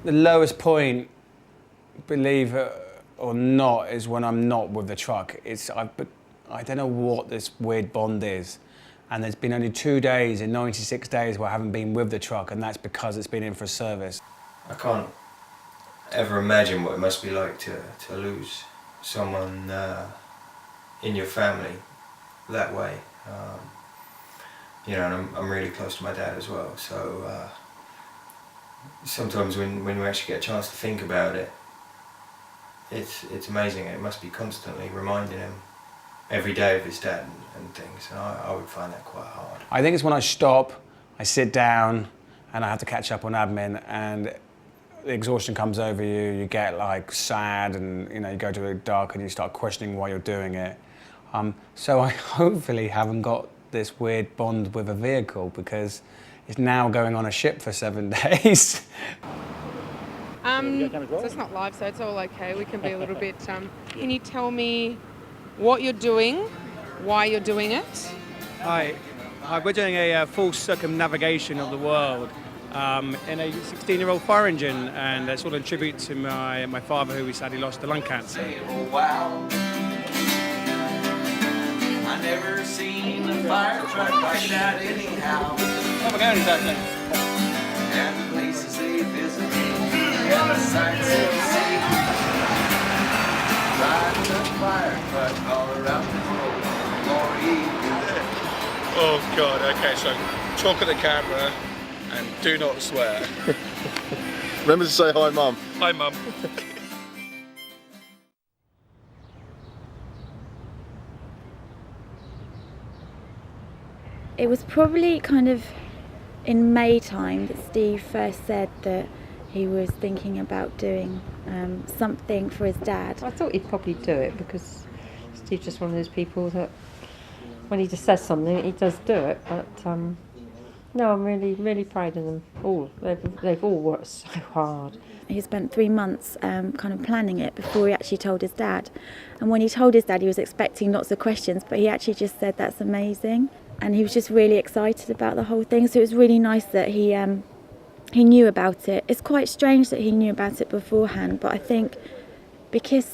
The lowest point, believe it or not, is when I'm not with the truck. I don't know what this weird bond is. And there's been only 2 days in 96 days where I haven't been with the truck, and that's because it's been in for service. I can't ever imagine what it must be like to lose someone in your family that way. You know, and I'm really close to my dad as well, so sometimes when we actually get a chance to think about it, it's amazing. It must be constantly reminding him every day of his dad and things, and I would find that quite hard. I think it's when I stop, I sit down, and I have to catch up on admin, and the exhaustion comes over you, you get like sad, and you know, you go to a dark and you start questioning why you're doing it. So I hopefully haven't got this weird bond with a vehicle, because it's now going on a ship for 7 days. So it's not live, so it's all okay. We can be a little bit... Can you tell me what you're doing, why you're doing it? Hi, we're doing a full circumnavigation of the world in a 16-year-old fire engine, and that's all in tribute to my father, who we sadly lost to lung cancer. Oh, wow. I never seen a fire truck like that anyhow. Where are we going exactly? And the places they visited, and the sights they see. Riding a fire truck all around the world, glory. Oh God, okay, so talk at the camera and do not swear. Remember to say hi, Mum. Hi, Mum. It was probably kind of in May time that Steve first said that he was thinking about doing something for his dad. I thought he'd probably do it, because Steve's just one of those people that when he just says something, he does do it. But no, I'm really, really proud of them all. They've all worked so hard. He spent 3 months kind of planning it before he actually told his dad. And when he told his dad, he was expecting lots of questions, but he actually just said, "That's amazing." And he was just really excited about the whole thing. So it was really nice that he knew about it. It's quite strange that he knew about it beforehand, but I think because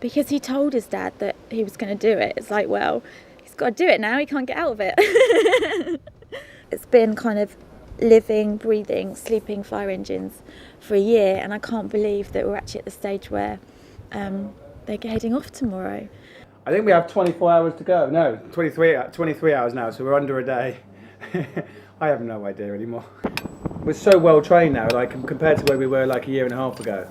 because he told his dad that he was going to do it, it's like, well, he's got to do it now, he can't get out of it. It's been kind of living, breathing, sleeping fire engines for a year, and I can't believe that we're actually at the stage where they're heading off tomorrow. I think we have 24 hours to go. No, 23 hours now, so we're under a day. I have no idea anymore. We're so well trained now, like compared to where we were like a year and a half ago.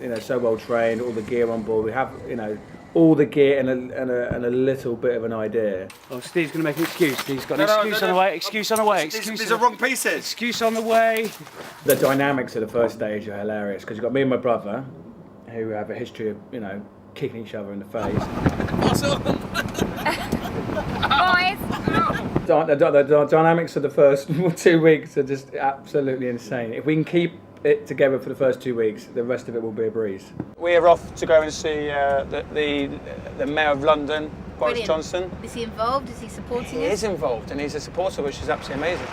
You know, so well trained, all the gear on board. We have, you know, all the gear and a little bit of an idea. Oh, Steve's going to make an excuse. Steve's got an excuse on the way. Excuse on the way. These are wrong pieces. Excuse on the way. The dynamics of the first stage are hilarious, because you've got me and my brother, who have a history of, you know, kicking each other in the face. Awesome. Boys! The dynamics of the first 2 weeks are just absolutely insane. If we can keep it together for the first 2 weeks, the rest of it will be a breeze. We're off to go and see the Mayor of London, Boris Johnson. Is he involved? Is he supporting He is involved, and he's a supporter, which is absolutely amazing.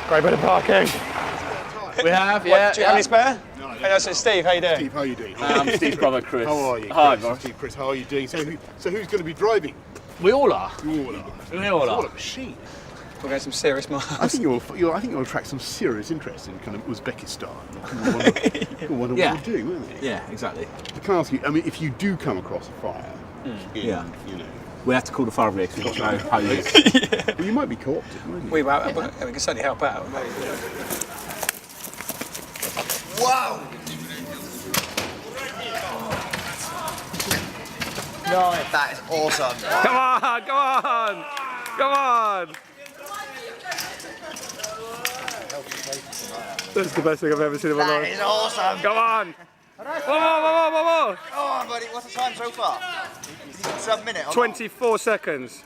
Great bit of parking. We have, yeah. Do you have any spare? No. Hey, that's Steve, how you doing? Steve, how you doing? I'm Steve's brother, Chris. How are you? Hi, Chris. Steve, Chris, how are you doing? So who's going to be driving? We all are. You all are. We all are. What a machine. We'll get some serious miles. I think you'll attract some serious interest in kind of Uzbekistan. People wonder what you're doing, won't they? Yeah, exactly. Can I ask you, I mean, if you do come across a fire, you know, we have to call the fire brigade because we've got no hoses. Yeah. Well, you might be co-opted, mightn't you? We can certainly help out. Wow! Nice. That is awesome. Come on, come on, come on. That's the best thing I've ever seen in my life. That is awesome. Come on. One more. Oh, buddy, what's the time so far? Sub-minute. 24 seconds.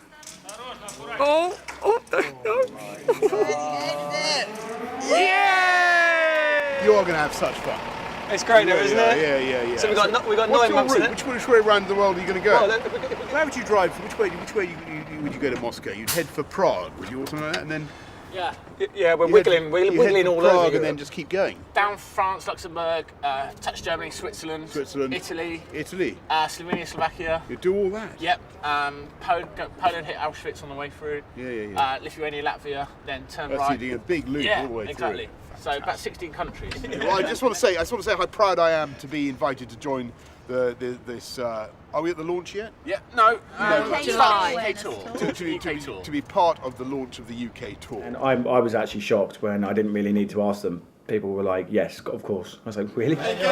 Oh. Yeah! You are going to have such fun. It's great though, isn't it? Yeah. So we got 9 What's your months in route? it. Which way around the world are you going to go? Well, Where would you drive? Which way would you go to Moscow? You'd head for Prague, would you, or something like that, and then yeah, we're wiggling you head all for Prague over and Europe. then just keep going. Down France, Luxembourg, touch Germany, Switzerland, Italy, Slovenia, Slovakia. You do all that? Yep. Poland hit Auschwitz on the way through. Yeah. Lithuania, Latvia, then turn That's right. you doing a big loop all the way exactly. through. So about 16 countries. Well, I just want to say how proud I am to be invited to join this. Are we at the launch yet? Yeah. No. July. UK tour. To be part of the launch of the UK tour. And I was actually shocked when I didn't really need to ask them. People were like, yes, of course. I was like, really? Welcome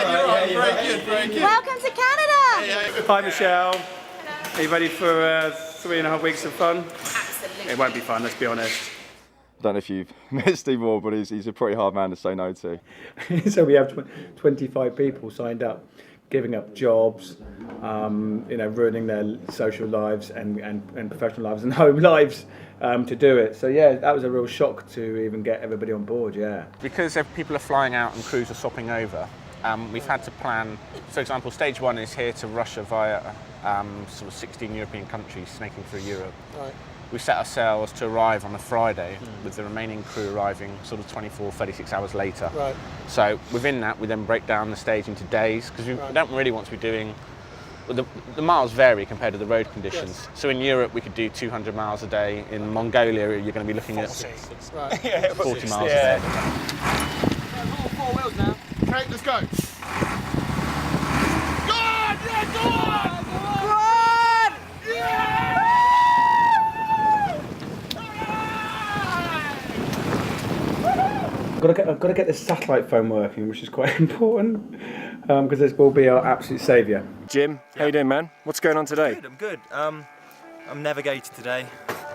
to Canada! Hi Michelle. Are you ready for 3.5 weeks of fun? Absolutely. It won't be fun, let's be honest. I don't know if you've met Steve Moore, but he's a pretty hard man to say no to. So we have 25 people signed up, giving up jobs, ruining their social lives and professional lives and home lives to do it. So yeah, that was a real shock to even get everybody on board, yeah. Because people are flying out and crews are swapping over, we've had to plan. For example, stage 1 is here to Russia via sort of 16 European countries, snaking through Europe. Right. We set ourselves to arrive on a Friday, with the remaining crew arriving sort of 24, 36 hours later. Right. So within that, we then break down the stage into days, because we don't really want to be doing. Well, the miles vary compared to the road conditions. Yes. So in Europe, we could do 200 miles a day. In Mongolia, you're going to be looking at 40 miles a day. 4 wheels now. Okay, let's go. I've got to get the satellite phone working, which is quite important, because this will be our absolute saviour. Jim, how you doing, man? What's going on today? I'm good. I'm navigating today.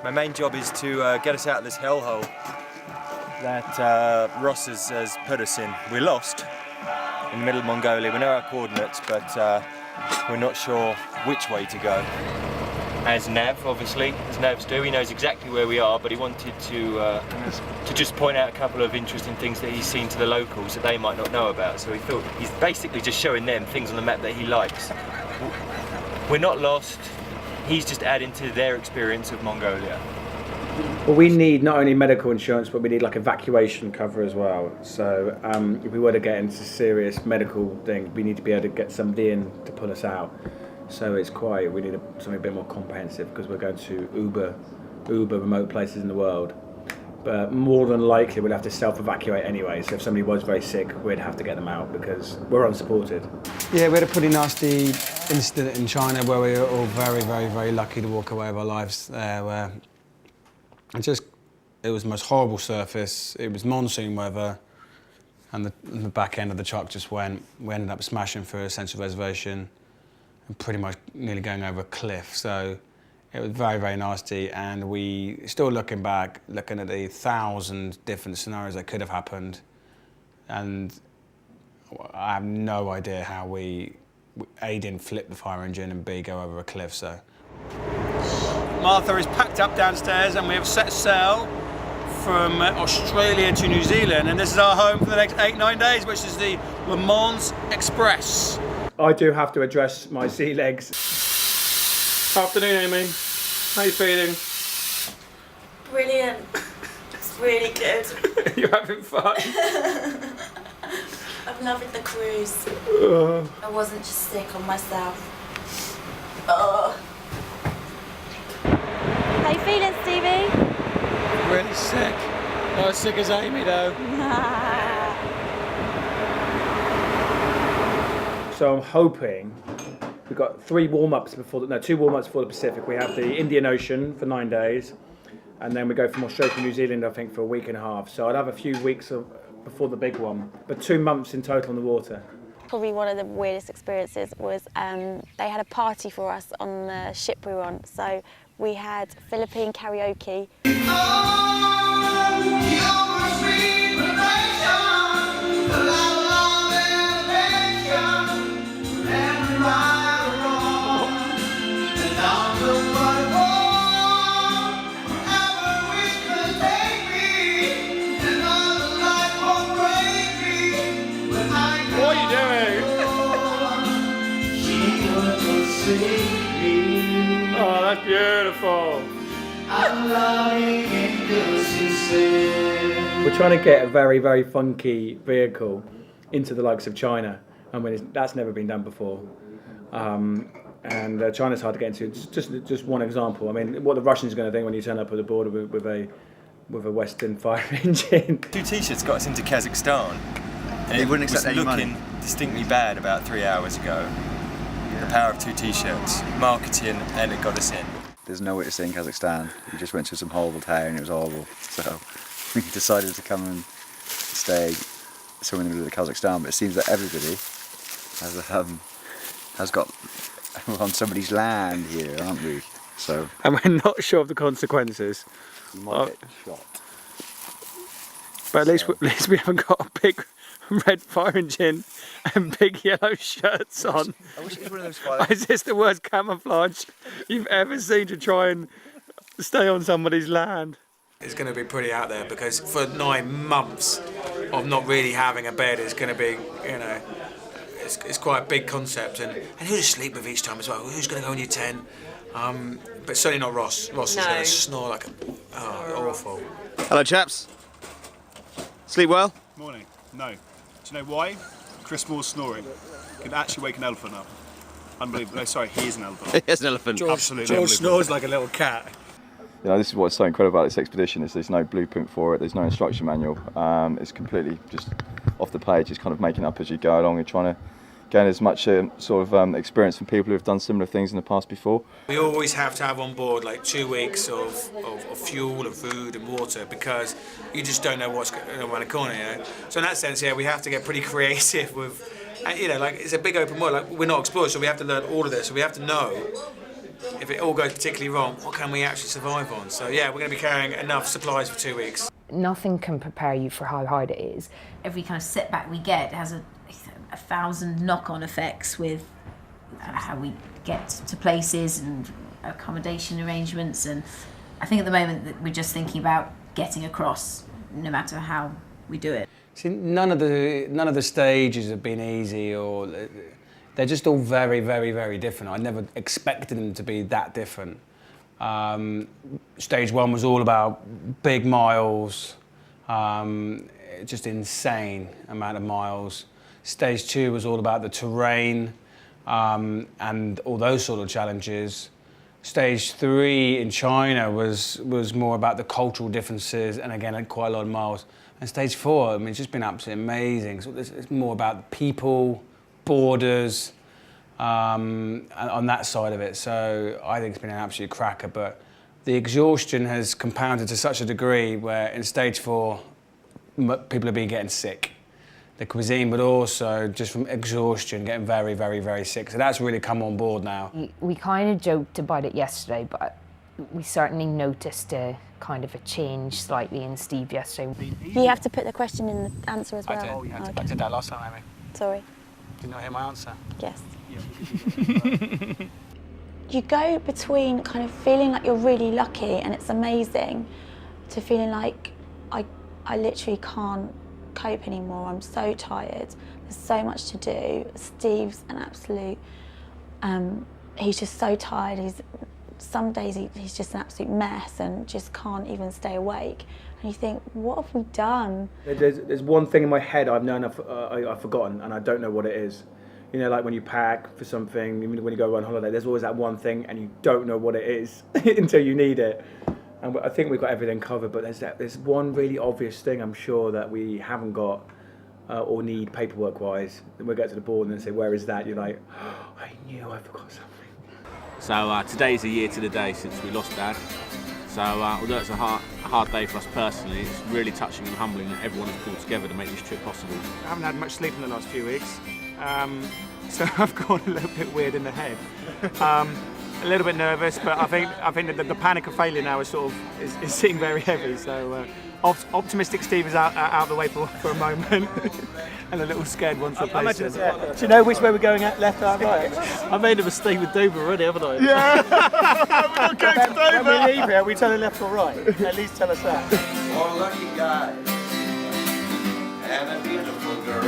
My main job is to get us out of this hellhole that Ross has put us in. We're lost in the middle of Mongolia. We know our coordinates, but we're not sure which way to go. As Nav, obviously, as Navs do, he knows exactly where we are, but he wanted to just point out a couple of interesting things that he's seen to the locals that they might not know about. So he thought he's basically just showing them things on the map that he likes. We're not lost. He's just adding to their experience of Mongolia. Well, we need not only medical insurance, but we need like evacuation cover as well. So if we were to get into serious medical things, we need to be able to get somebody in to pull us out. So we need something a bit more comprehensive, because we're going to uber remote places in the world. But more than likely we'd have to self-evacuate anyway, so if somebody was very sick, we'd have to get them out because we're unsupported. Yeah, we had a pretty nasty incident in China where we were all very, very, very lucky to walk away with our lives there, where it was the most horrible surface, it was monsoon weather, and the back end of the truck just went. We ended up smashing through a central reservation and pretty much nearly going over a cliff. So it was very, very nasty, and we still looking back, looking at the 1,000 different scenarios that could have happened, and I have no idea how we A, didn't flip the fire engine, and B, go over a cliff. So Martha is packed up downstairs and we have set sail from Australia to New Zealand, and this is our home for the next 8-9 days, which is the Le Mans Express. I do have to address my sea legs. Afternoon, Amy. How are you feeling? Brilliant. It's really good. You're having fun? I'm loving the cruise. I wasn't just sick on myself. How you feeling, Stevie? Really sick. Not as sick as Amy, though. So I'm hoping we've got 2 warm-ups before the Pacific. We have the Indian Ocean for 9 days, and then we go from Australia to New Zealand, I think, for a week and a half. So I'd have a few weeks before the big one, but 2 months in total on the water. Probably one of the weirdest experiences was they had a party for us on the ship we were on. So we had Philippine karaoke. What are you doing? see. Oh, that's beautiful. I'm longing in good sincere. We're trying to get a very, very funky vehicle into the likes of China. I mean, that's never been done before. And China's hard to get into. It's just one example. I mean, what the Russians are going to think when you turn up at the border with a Western fire engine. 2 T-shirts got us into Kazakhstan, and They wouldn't accept was any money. looking distinctly bad about 3 hours ago. The power of 2 T-shirts, marketing, and it got us in. There's no way to stay in Kazakhstan. We just went to some horrible town and it was horrible. So we decided to come and stay somewhere in the middle of Kazakhstan. But it seems that everybody has got we're on somebody's land here, aren't we? So And we're not sure of the consequences. you might get shot. But at least we haven't got a big red fire engine and big yellow shirts on. I wish it was one of those fire. Is this the worst camouflage you've ever seen to try and stay on somebody's land? It's going to be pretty out there because for 9 months of not really having a bed is going to be, you know, it's quite a big concept. And who to sleep with each time as well? Who's going to go in your tent? But certainly not Ross. Ross is going to snore like awful. Hello, chaps. Sleep well? Morning. No. Do you know why? Chris Moore's snoring can actually wake an elephant up. Unbelievable. No, sorry, he is an elephant. He is an elephant. Absolutely George unbelievable. snores like a little cat. You know, this is what's so incredible about this expedition is there's no blueprint for it, there's no instruction manual. It's completely just off the page, just kind of making up as you go along and trying to gain as much experience from people who have done similar things in the past before. We always have to have on board like 2 weeks of fuel and food and water because you just don't know what's around the corner, you know. So in that sense, yeah, we have to get pretty creative with, you know, like it's a big open world. Like we're not explorers, so we have to learn all of this. So we have to know if it all goes particularly wrong, what can we actually survive on? So yeah, we're going to be carrying enough supplies for 2 weeks. Nothing can prepare you for how hard it is. Every kind of setback we get has a 1,000 knock-on effects with how we get to places and accommodation arrangements. And I think at the moment that we're just thinking about getting across, no matter how we do it. See, none of the stages have been easy, or they're just all very, very, very different. I never expected them to be that different. Stage 1 was all about big miles, just insane amount of miles. Stage 2 was all about the terrain and all those sort of challenges. Stage 3 in China was more about the cultural differences and again quite a lot of miles. And stage 4, I mean, it's just been absolutely amazing. So it's more about people, borders, and on that side of it. So I think it's been an absolute cracker. But the exhaustion has compounded to such a degree where in stage 4, people have been getting sick. The cuisine, but also just from exhaustion, getting very, very, very sick. So that's really come on board now. We kind of joked about it yesterday, but we certainly noticed a kind of a change slightly in Steve yesterday. You have to put the question in the answer as well. I did that last time, Amy. Sorry. Did not hear my answer? Yes. You go between kind of feeling like you're really lucky and it's amazing to feeling like I literally can't cope anymore. I'm so tired. There's so much to do. Steve's an absolute, he's just so tired. Some days he's just an absolute mess and just can't even stay awake. And you think, what have we done? There's one thing in my head I've known I've forgotten and I don't know what it is. You know, like when you pack for something, when you go on holiday, there's always that one thing and you don't know what it is until you need it. And I think we've got everything covered, but there's one really obvious thing I'm sure that we haven't got or need paperwork-wise. Then we'll get to the board and then say, where is that? You're like, oh, I knew I forgot something. So today's a year to the day since we lost Dad. So although it's a hard day for us personally, it's really touching and humbling that everyone has pulled together to make this trip possible. I haven't had much sleep in the last few weeks, so I've gone a little bit weird in the head. A little bit nervous, but I think that the panic of failure now is sitting very heavy. So optimistic Steve is out of the way for a moment, and a little scared once replaced. Do you know which way we're going at, left or right? I made a mistake with Dover already, haven't I? Yeah! We're not going to Dover! When we leave here, we tell her left or right? At least tell us that. One lucky guy and a beautiful girl.